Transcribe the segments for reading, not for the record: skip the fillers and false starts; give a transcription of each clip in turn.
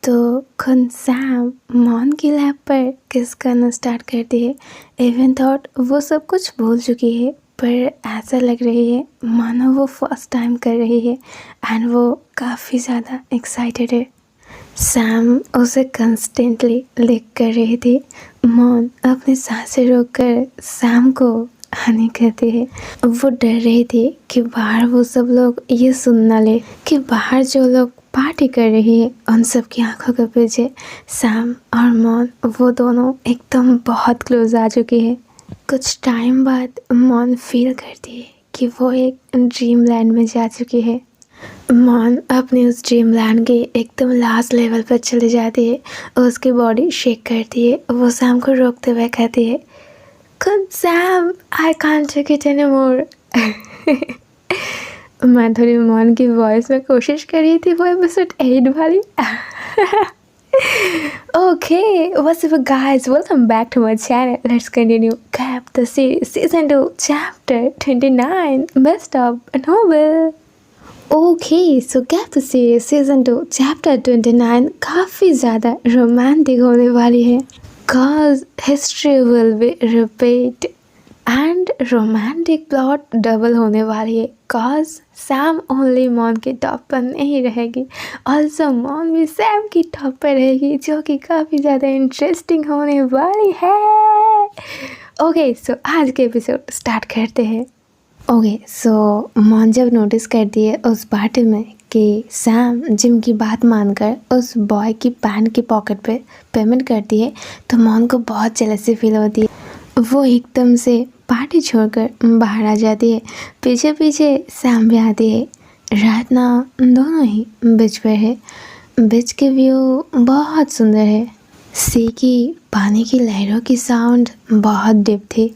तो खुद सैम मॉन की लैब पर किस करना स्टार्ट करती है। इवन थॉट वो सब कुछ भूल चुकी है, पर ऐसा लग रही है मानो वो फर्स्ट टाइम कर रही है एंड वो काफ़ी ज़्यादा एक्साइटेड है। सैम उसे कंस्टेंटली लिक कर रही थी। मॉन अपनी सांसें रोककर सैम को हनी कहती है। वो डर रही थी कि बाहर वो सब लोग ये सुन ना ले कि बाहर जो लोग पार्टी कर रही है उन सब की आंखों के पीछे सैम और मॉन वो दोनों एकदम बहुत क्लोज आ चुकी है। कुछ टाइम बाद मॉन फील करती है कि वो एक ड्रीम लैंड में जा चुकी है। मॉन अपने उस ड्रीम लैंड के एकदम लास्ट लेवल पर चली जाती है और उसकी बॉडी शेक करती है। वो सैम को रोकते हुए कहती है, "Come Sam, I can't take it anymore." मैं थोड़ी मॉन की वॉइस में कोशिश कर रही थी वो एपिसोड 8 वाली। Okay, what's up guys, welcome back to my channel. Let's continue Gap the series season 2 chapter 29 best of novel. Okay, so Gap the series season 2 chapter 29 काफ़ी ज़्यादा रोमांटिक होने वाली है। Cause history will be repeat and romantic plot double होने वाली है। Cause Sam only मॉन के top पर नहीं रहेगी, ऑल्सो मॉन भी सैम की टॉप पर रहेगी, जो कि काफ़ी ज़्यादा इंटरेस्टिंग होने वाली है। ओके, सो आज के एपिसोड स्टार्ट करते हैं। ओके, सो मॉन जब नोटिस करती है उस पार्टी में कि सैम जिम की बात मानकर उस बॉय की पैंट की पॉकेट पे पेमेंट करती है, तो मॉन को बहुत जेलसी फील होती है। वो एकदम से पार्टी छोड़कर बाहर आ जाती है। पीछे पीछे सैम भी आती है। रात ना दोनों ही बीच पर है। बीच के व्यू बहुत सुंदर है। सी की पानी की लहरों की साउंड बहुत डीप थी।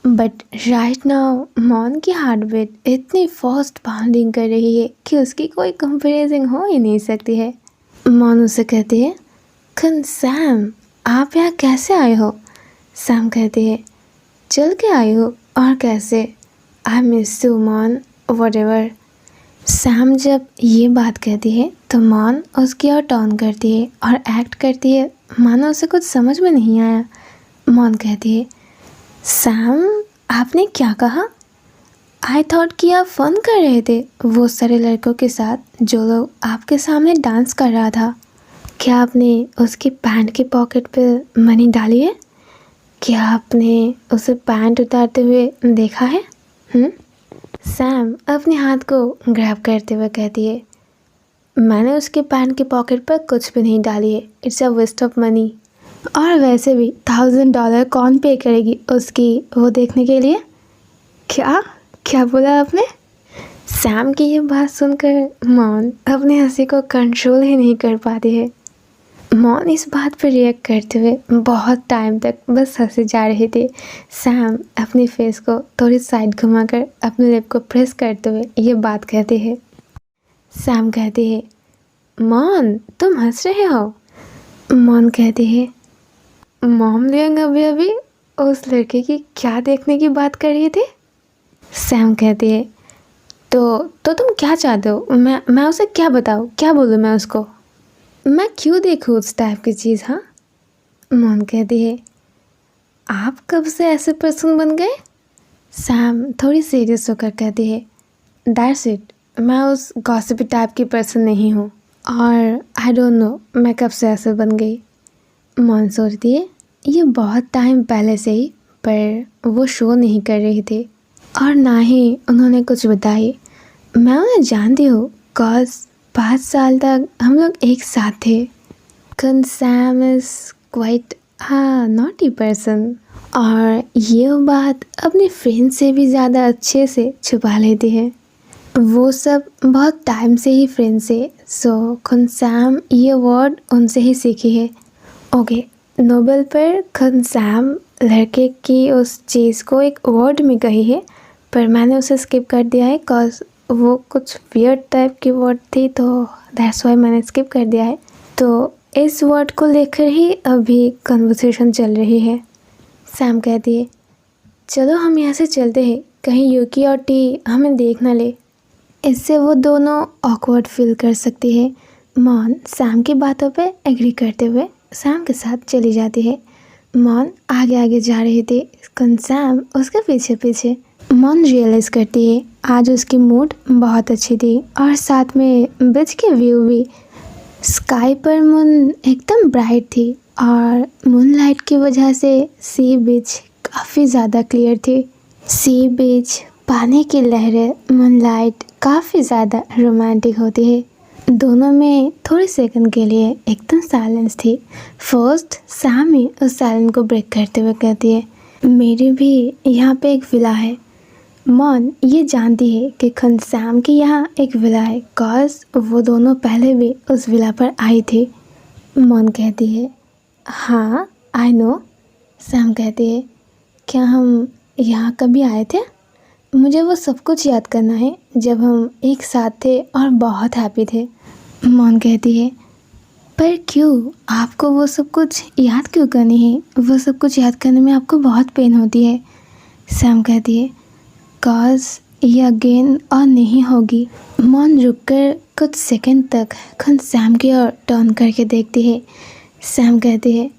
बट राइट नाउ मॉन की हार्ट बीट इतनी फास्ट बाउंडिंग कर रही है कि उसकी कोई कंपैरिजन हो ही नहीं सकती है। मॉन उसे कहती है, सैम आप यहाँ कैसे आए हो? सैम कहती है, चल के आई हो और कैसे? I miss you Maun, whatever. Sam जब ये बात कहती है तो मॉन उसकी ओर टर्न करती है और एक्ट करती है मानो उसे कुछ समझ में नहीं आया। मॉन कहती है, सैम आपने क्या कहा? आई थॉट कि आप फन कर रहे थे वो सारे लड़कों के साथ जो लोग आपके सामने डांस कर रहा था। क्या आपने उसकी पैंट की पॉकेट पे मनी डाली है? क्या आपने उसे पैंट उतारते हुए देखा है? सैम अपने हाथ को ग्रैब करते हुए कहती है, मैंने उसके पैंट की पॉकेट पर कुछ भी नहीं डाली है। It's a waste of money. और वैसे भी $1000 कौन पे करेगी उसकी वो देखने के लिए? क्या बोला आपने? सैम की ये बात सुनकर मॉन अपनी हंसी को कंट्रोल ही नहीं कर पाती है। मॉन इस बात पर रिएक्ट करते हुए बहुत टाइम तक बस हंसे जा रहे थे। सैम अपनी फेस को थोड़ी साइड घुमाकर अपने लिप को प्रेस करते हुए ये बात कहते हैं। सैम कहती है, मॉन तुम हंस रहे हो? मॉन कहती है, मॉम लियोंग अभी उस लड़के की क्या देखने की बात कर रही थी? सैम कहती है, तो तुम क्या चाहते हो? मैं उसे क्या बताऊँ, क्या बोलूँ मैं उसको? मैं क्यों देखूँ उस टाइप की चीज़? हाँ, मॉन कहती है, आप कब से ऐसे पर्सन बन गए? सैम थोड़ी सीरियस होकर कहती है, दैट्स इट, मैं उस गॉसिपी टाइप की पर्सन नहीं हूँ और आई डोंट नो मैं कब से ऐसे बन गई। मॉन सोचती है ये बहुत टाइम पहले से ही, पर वो शो नहीं कर रही थी और ना ही उन्होंने कुछ बताई। मैं उन्हें जानती हूँ कॉज 5 साल तक हम लोग एक साथ थे। Sam is quite naughty person और ये बात अपने फ्रेंड से भी ज़्यादा अच्छे से छुपा लेती है। वो सब बहुत टाइम से ही फ्रेंड्स है, सो सैम ये वर्ड उनसे ही सीखी है। ओके, नोबेल पर सैम लड़के की उस चीज़ को एक वर्ड में कही है, पर मैंने उसे स्किप कर दिया है कॉज वो कुछ वियर्ड टाइप की वर्ड थी, तो दैट्स वाई मैंने स्किप कर दिया है। तो इस वर्ड को लेकर ही अभी कन्वर्सेशन चल रही है। सैम कहती है, चलो हम यहाँ से चलते हैं, कहीं यूकी और टी हमें देख ना ले। इससे वो दोनों ऑकवर्ड फील कर सकती है। मॉन सैम की बातों पे एग्री करते हुए सैम के साथ चली जाती है। मॉन आगे आगे जा रही थी, सैम उसके पीछे पीछे। मॉन रियलाइज़ करती है आज उसकी मूड बहुत अच्छी थी और साथ में बीच की व्यू भी। स्काई पर मून एकदम ब्राइट थी और मूनलाइट की वजह से सी बीच काफ़ी ज़्यादा क्लियर थी। सी बीच, पानी की लहरें, मूनलाइट काफ़ी ज़्यादा रोमांटिक होती है। दोनों में थोड़ी सेकंड के लिए एकदम साइलेंस थी। फर्स्ट सैम ही उस साइलेंस को ब्रेक करते हुए कहती है, मेरी भी यहाँ पे एक विला है। मॉन ये जानती है कि सैम की यहाँ एक विला है, कॉज वो दोनों पहले भी उस विला पर आई थी। मॉन कहती है, हाँ आई नो। सैम कहती है, क्या हम यहाँ कभी आए थे? मुझे वो सब कुछ याद करना है जब हम एक साथ थे और बहुत हैप्पी थे। मॉन कहती है, पर क्यों? आपको वो सब कुछ याद क्यों करनी है? वो सब कुछ याद करने में आपको बहुत पेन होती है। सैम कहती है, कॉज ये अगेन और नहीं होगी। मॉन रुककर कुछ सेकंड तक सैम की ओर टर्न करके देखती है। सैम कहती है,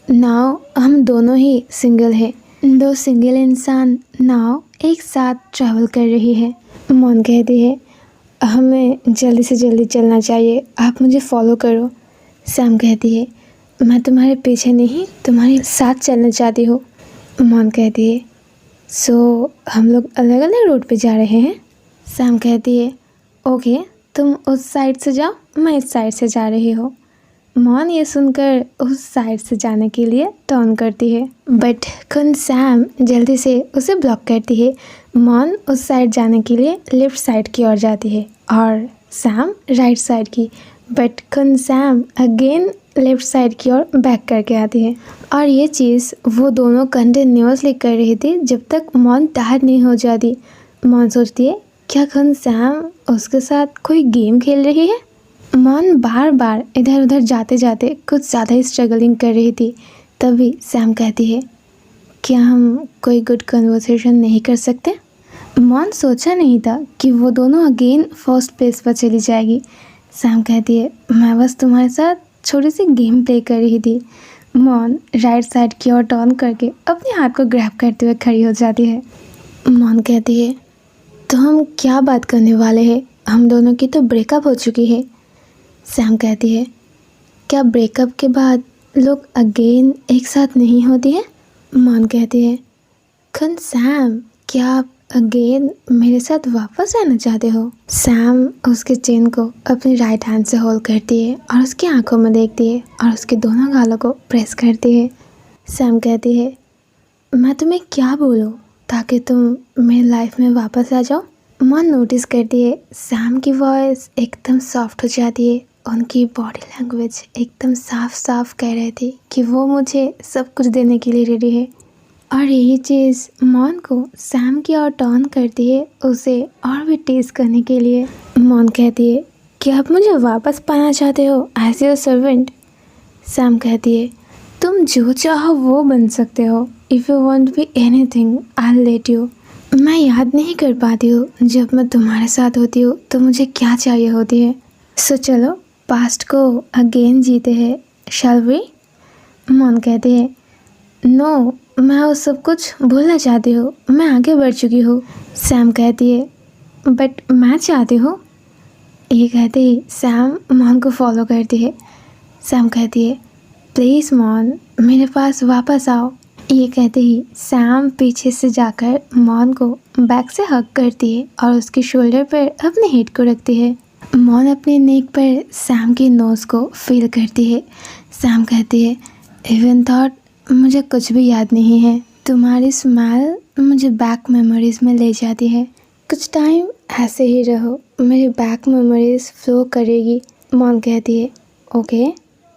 नाउ हम दोनों ही सिंगल है। दो सिंगल इंसान नाउ एक साथ ट्रैवल कर रही है। मॉन कहती है, हमें जल्दी से जल्दी चलना चाहिए, आप मुझे फॉलो करो। सैम कहती है, मैं तुम्हारे पीछे नहीं तुम्हारे साथ चलना चाहती हूँ। मॉन कहती है, सो हम लोग अलग अलग रोड पे जा रहे हैं। सैम कहती है, ओके तुम उस साइड से जाओ, मैं इस साइड से जा रही हूँ। मॉन ये सुनकर उस साइड से जाने के लिए टर्न करती है, बट सैम जल्दी से उसे ब्लॉक करती है। मॉन उस साइड जाने के लिए लेफ़्ट साइड की ओर जाती है और सैम राइट साइड की, but Sam again left side की ओर बैक करके आती है। और ये चीज़ वो दोनों कंटिन्यूसली कर रही थी जब तक मॉन टायर्ड नहीं हो जाती। मॉन सोचती है, क्या सैम उसके साथ कोई गेम खेल रही है? मॉन बार बार इधर उधर जाते जाते कुछ ज़्यादा ही स्ट्रगलिंग कर रही थी। तभी सैम कहती है, क्या हम कोई गुड कन्वर्सेशन नहीं कर सकते? मॉन सोचा नहीं था कि वो दोनों अगेन फर्स्ट पेज पर चली जाएगी। सैम कहती है, मैं बस तुम्हारे साथ छोटी सी गेम प्ले कर रही थी। मॉन राइट साइड की ओर टर्न करके अपने हाथ को ग्रैब करते हुए खड़ी हो जाती है। मॉन कहती है, तो हम क्या बात करने वाले हैं? हम दोनों की तो ब्रेकअप हो चुकी है। सैम कहती है, क्या ब्रेकअप के बाद लोग अगेन एक साथ नहीं होती है? मॉन कहती है, सैम क्या आप अगेन मेरे साथ वापस आना चाहते हो? सैम उसके चेन को अपनी राइट हैंड से होल्ड करती है और उसकी आंखों में देखती है और उसके दोनों गालों को प्रेस करती है। सैम कहती है, मैं तुम्हें क्या बोलूँ ताकि तुम मेरी लाइफ में वापस आ जाओ? मॉन नोटिस करती है सैम की वॉइस एकदम सॉफ्ट हो जाती है। उनकी बॉडी लैंग्वेज एकदम साफ साफ कह रही थी कि वो मुझे सब कुछ देने के लिए रेडी है। और यही चीज़ मॉन को सैम की ओर टर्न करती है उसे और भी टेस्ट करने के लिए। मॉन कहती है, क्या आप मुझे वापस पाना चाहते हो एज योर सर्वेंट? सैम कहती है, तुम जो चाहो वो बन सकते हो। If you want be anything I will let you. मैं याद नहीं कर पाती हूँ जब मैं तुम्हारे साथ होती हूँ तो मुझे क्या चाहिए होती है। सो चलो पास्ट को अगेन जीते हैं, शैल वी? मॉन कहती है, नो मैं वो सब कुछ भूलना चाहती हूँ, मैं आगे बढ़ चुकी हूँ। सैम कहती है, बट मैं चाहती हूँ। ये कहते ही सैम मॉन को फॉलो करती है। सैम कहती है, प्लीज़ मॉन मेरे पास वापस आओ। ये कहते ही सैम पीछे से जाकर मॉन को बैक से हग करती है और उसके शोल्डर पर अपने हेड को रखती है। मॉन अपने नेक पर सैम की नोज़ को फील करती है। सैम कहती है, इवन थॉट मुझे कुछ भी याद नहीं है। तुम्हारी स्माइल मुझे बैक मेमोरीज़ में ले जाती है। कुछ टाइम ऐसे ही रहो, मेरी बैक मेमोरीज़ फ्लो करेगी। मॉन कहती है, ओके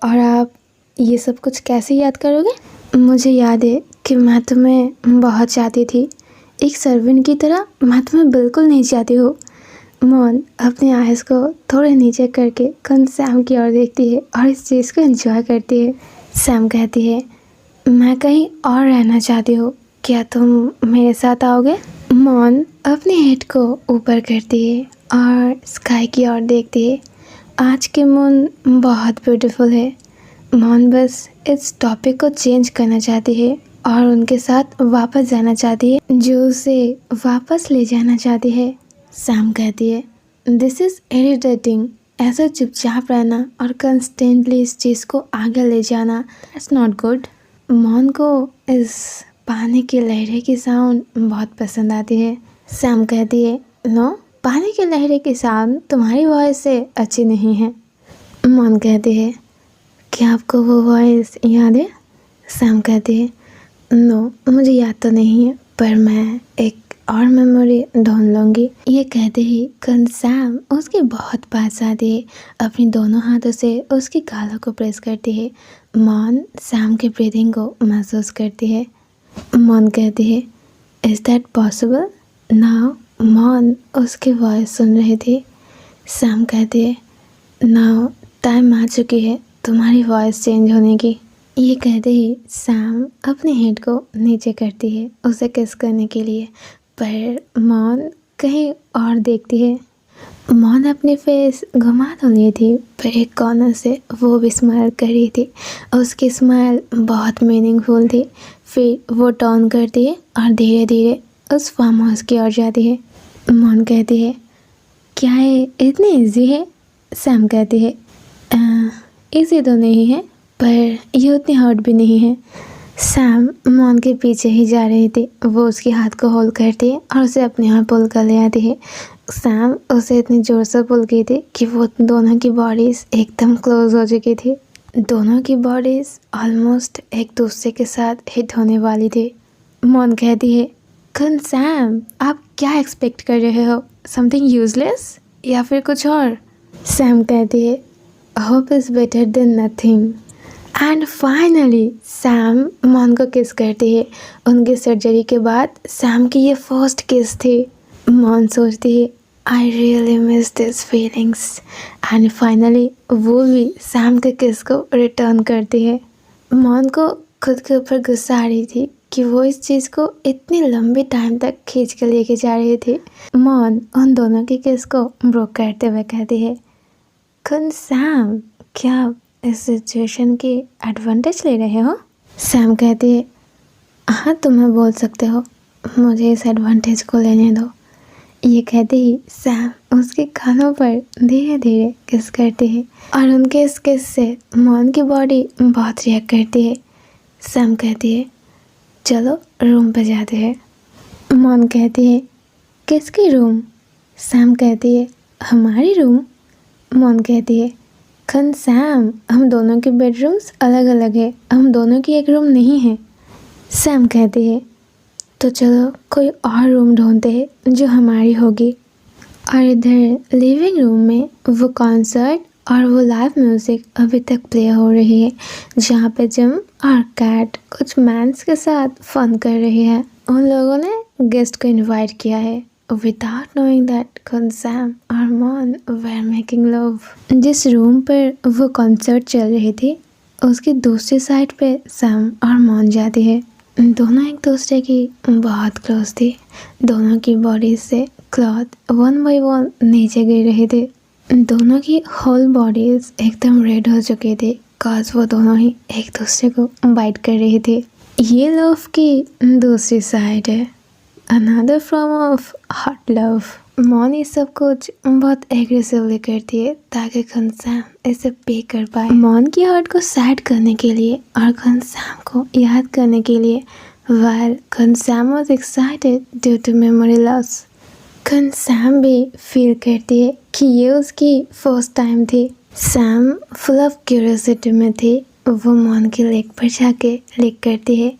और आप ये सब कुछ कैसे याद करोगे? मुझे याद है कि मैं तुम्हें बहुत चाहती थी, एक सर्वेंट की तरह मैं तुम्हें बिल्कुल नहीं चाहती हूँ। मॉन अपने आइज़ को थोड़े नीचे करके सैम की ओर देखती है और इस चीज़ को एंजॉय करती है। सैम कहती है, मैं कहीं और रहना चाहती हूँ, क्या तुम मेरे साथ आओगे? मॉन अपने हेड को ऊपर करती है और स्काई की ओर देखती है। आज के मून बहुत ब्यूटीफुल है। मौन बस इस टॉपिक को चेंज करना चाहती है और उनके साथ वापस जाना चाहती है, जो उसे वापस ले जाना चाहती है। सैम कहती है दिस इज़ इरिटेटिंग। ऐसा चुपचाप रहना और कंस्टेंटली इस चीज़ को आगे ले जाना, दैट्स नॉट गुड। मौन को इस पानी की लहरें की साउंड बहुत पसंद आती है। सैम कहती है नो, पानी की लहरें की साउंड तुम्हारी वॉइस से अच्छी नहीं है। मौन कहती है क्या आपको वो वॉइस याद है? सैम कहती है नो, मुझे याद तो नहीं है, पर मैं एक और मेमोरी ढूंढ लूँगी। ये कहते ही सैम उसके बहुत पास आती है, अपनी दोनों हाथों से उसके गालों को प्रेस करती है। मौन सैम के ब्रीदिंग को महसूस करती है। मौन कहती है इज़ दैट पॉसिबल नाउ? मौन उसकी वॉइस सुन रही थी। सैम कहती है नाउ टाइम आ चुकी है तुम्हारी वॉइस चेंज होने की। ये कहते ही सैम अपने हेड को नीचे करती है उसे किस करने के लिए, पर मौन कहीं और देखती है। मौन अपनी फेस घुमा तो ली थी, पर एक कॉर्नर से वो भी स्माइल कर रही थी। उसकी स्माइल बहुत मीनिंगफुल थी। फिर वो टर्न करती है और धीरे धीरे उस फार्म हाउस की ओर जाती है। मौन कहती है क्या ये इतनी ईजी है? सैम कहती है ईजी तो नहीं है, पर ये उतनी हार्ड भी नहीं है। सैम मौन के पीछे ही जा रही थी। वो उसके हाथ को होल्ड करती है और उसे अपने यहाँ पुल कर ले आती है। सैम उसे इतनी ज़ोर से पुल की थी कि वो दोनों की बॉडीज़ एकदम क्लोज हो चुकी थी। दोनों की बॉडीज़ ऑलमोस्ट एक दूसरे के साथ हिट होने वाली थी। मौन कहती है सैम आप क्या एक्सपेक्ट कर रहे हो? समथिंग यूजलेस या फिर कुछ और? सैम कहती है hope is better than nothing. And finally Sam मौन को किस करती है। उनकी सर्जरी के बाद सैम की ये फर्स्ट किस थी। मौन सोचती है I really miss this feelings. And finally वो भी सैम के किस को रिटर्न करती है। मौन को खुद के ऊपर गुस्सा आ रही थी कि वो इस चीज़ को इतनी लंबी टाइम तक खींच के लेके जा रही थी। मौन उन दोनों की किस को ब्रोक करते हुए कहती है सैम क्या आप इस सिचुएशन की एडवांटेज ले रहे हो? सैम कहती है हाँ तुम्हें बोल सकते हो, मुझे इस एडवांटेज को लेने दो। ये कहते ही सैम उसके कानों पर धीरे धीरे किस करती है और उनके इस किस से मौन की बॉडी बहुत रिएक्ट करती है। सैम कहती है चलो रूम पे जाते हैं। मौन कहती है किसकी रूम? सैम कहती है हमारी रूम। मौन कहती है सैम हम दोनों के बेडरूम्स अलग अलग है, हम दोनों की एक रूम नहीं है। सैम कहती है तो चलो कोई और रूम ढूंढते हैं जो हमारी होगी। और इधर लिविंग रूम में वो कॉन्सर्ट और वो लाइव म्यूज़िक अभी तक प्ले हो रही है, जहाँ पे जिम और कैट कुछ मैन्स के साथ फन कर रही है। उन लोगों ने गेस्ट को इनवाइट किया है without knowing that Sam और मौन were making love। जिस रूम पर वो कॉन्सर्ट चल रही थी उसकी दूसरी साइड पे सैम और मौन जाती है। दोनों एक दूसरे की बहुत क्लोज थी। दोनों की बॉडी से क्लॉथ वन बाय वन नीचे गिर रहे थे। दोनों की होल बॉडीज एकदम रेड हो चुके थे काज वो दोनों ही एक दूसरे को बाइट कर रहे थे। ये लव की दूसरी साइड है, another form of hot love. मौन ये सब कुछ बहुत एग्रेसिवली करती है ताकि सैम इसे पे कर पाए। मौन की हार्ट को सैड करने के लिए और सैम को याद करने के लिए, while Sam was excited due to memory loss। Sam भी फील करती है कि ये उसकी फर्स्ट टाइम थी। सैम फुल ऑफ क्यूरियोसिटी में थी। वो मौन के लेग पर जाके लिक करती है,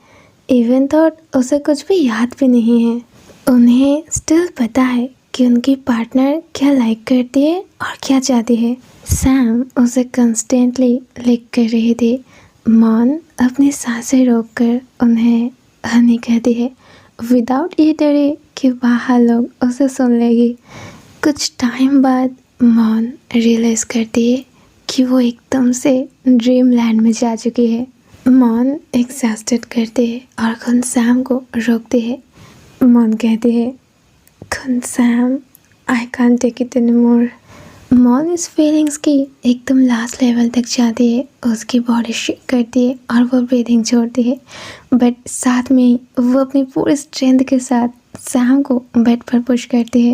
इवन थॉट उसे कुछ भी याद भी नहीं है। उन्हें स्टिल पता है कि उनकी पार्टनर क्या लाइक करती है और क्या चाहती है। सैम उसे कंस्टेंटली लिक कर रही थी। मौन अपनी सांसें रोककर उन्हें हनी कहती है विदाउट ये डरे कि बाहर लोग उसे सुन लेगी। कुछ टाइम बाद मौन रियलाइज़ करती है कि वो एकदम से ड्रीम लैंड में जा चुकी है। मौन एग्जॉस्टेड करती है और सैम को रोकती है। मौन कहती है Sam I can't take it anymore. Maun इस फीलिंग्स की एकदम लास्ट लेवल तक जाती है, उसकी बॉडी शेक करती है और वो ब्रीदिंग छोड़ती है, बट साथ में ही वो अपनी पूरी स्ट्रेंथ के साथ सैम को बेड पर पुश करती है।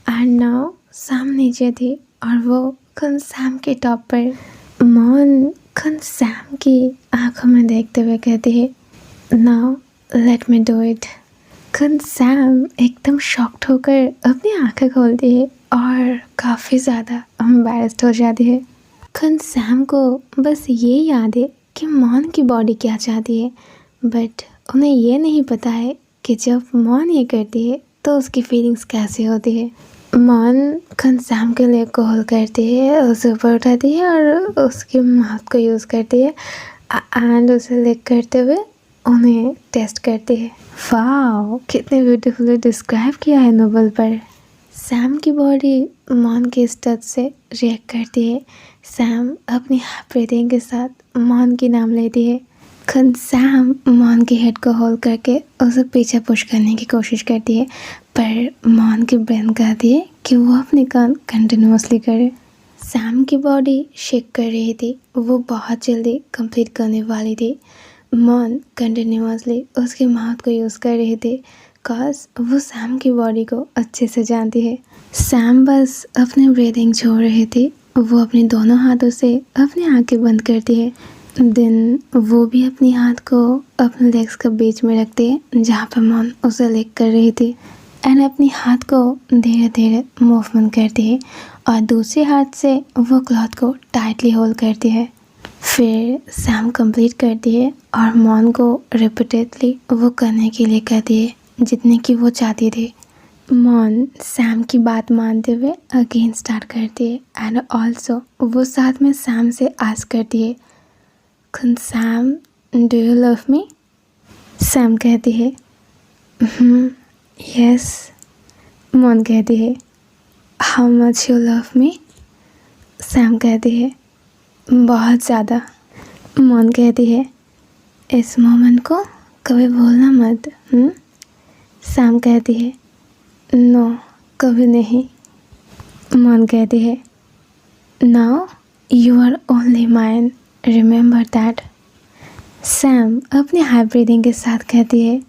एंड नाउ सैम नीचे थी और वो खुद सैम के टॉप पर। मॉन खुद सैम की आंखों में देखते हुए कहती है, now let me do it. खुद सैम एकदम शॉक्ड होकर अपनी आंखें खोलती है और काफ़ी ज़्यादा एम्बैरेस्ड हो जाती है। खुद सैम को बस ये याद है कि मॉन की बॉडी क्या चाहती है, बट उन्हें ये नहीं पता है कि जब मॉन ये करती है तो उसकी फीलिंग्स कैसे होती है। मॉन खुद सैम के लेग को होल्ड करती है, उसे ऊपर उठाती है और उसके माउथ को यूज़ करती है एंड उसे लिक करते हुए उन्हें टेस्ट करती है। वाओ, कितने ब्यूटीफुली डिस्क्राइब किया है नोवेल पर। सैम की बॉडी मॉन के इस टच से रिएक्ट करती है। सैम अपनी ब्रीदिंग के साथ मॉन की नाम लेती है। खुद सैम मॉन के हेड को होल्ड करके उसे पीछे पुश करने की कोशिश करती है, पर मॉन की ब्रेन कहती है कि वो अपने काम कंटिन्यूसली करे। सैम की बॉडी शेक कर रही थी, वो बहुत जल्दी कंप्लीट करने वाली थी। मॉन कंटिन्यूसली उसके माउथ को यूज़ कर रही थी, कॉज वो सैम की बॉडी को अच्छे से जानती है। सैम बस अपनी ब्रीदिंग छोड़ रही थी, वो अपने दोनों हाथों से अपनी आंखें बंद करती है। देन वो भी अपनी हाथ को अपने लेग्स के बीच में रखती है जहाँ पर मॉन उसे लिक कर रही थी, एंड अपनी हाथ को धीरे धीरे मूवमेंट करती है और दूसरे हाथ से वो क्लॉथ को टाइटली होल्ड करती है। फिर सैम कंप्लीट करती है और मॉन को रिपीटेडली वो करने के लिए कहती है जितने की वो चाहती थी। मॉन सैम की बात मानते हुए अगेन स्टार्ट करती है एंड ऑल्सो वो साथ में सैम से आस्क करती है, खुद Sam do you love me? Sam कहती है यस। मॉन कहती है how much you love me? Sam कहती है बहुत ज़्यादा। मॉन कहती है इस मोमेंट को कभी भूलना मत। सैम कहती है नो, कभी नहीं। मॉन कहती है now you are only mine, remember that. Sam अपनी हाई ब्रीदिंग के साथ कहती है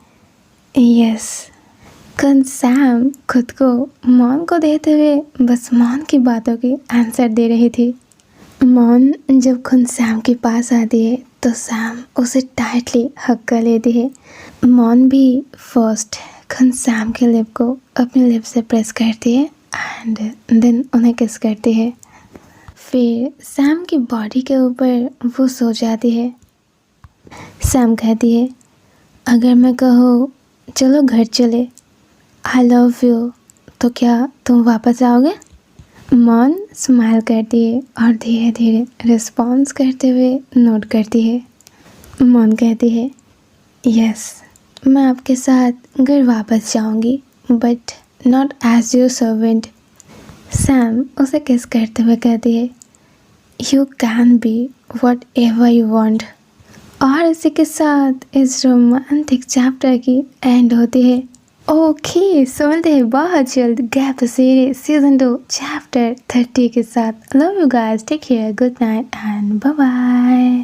यस। खुद सैम खुद को मॉन को देते हुए बस मॉन की बातों की आंसर दे रही थी। मॉन जब खुद सैम के पास आती है तो सैम उसे टाइटली हग कर लेती है। मॉन भी फर्स्ट खुद सैम के लिप को अपने लिप से प्रेस करती है एंड देन उन्हें किस करती है। फिर सैम की बॉडी के ऊपर वो सो जाती है। सैम कहती है अगर मैं कहूँ चलो घर चले, आई लव यू, तो क्या तुम वापस आओगे? मॉन स्माइल करती है और धीरे धीरे रिस्पॉन्स करते हुए नोट करती है। मॉन कहती है यस, मैं आपके साथ घर वापस जाऊंगी, but not as your servant. Sam उसे किस करते हुए कहती है you can be whatever you want. और इसी के साथ इस रोमांटिक चैप्टर की एंड होती है। ओके, सो मिलते हैं बहुत जल्द गैप सीरीज सीजन 2 चैप्टर 30 के साथ। Love you guys, take care, good night and bye bye.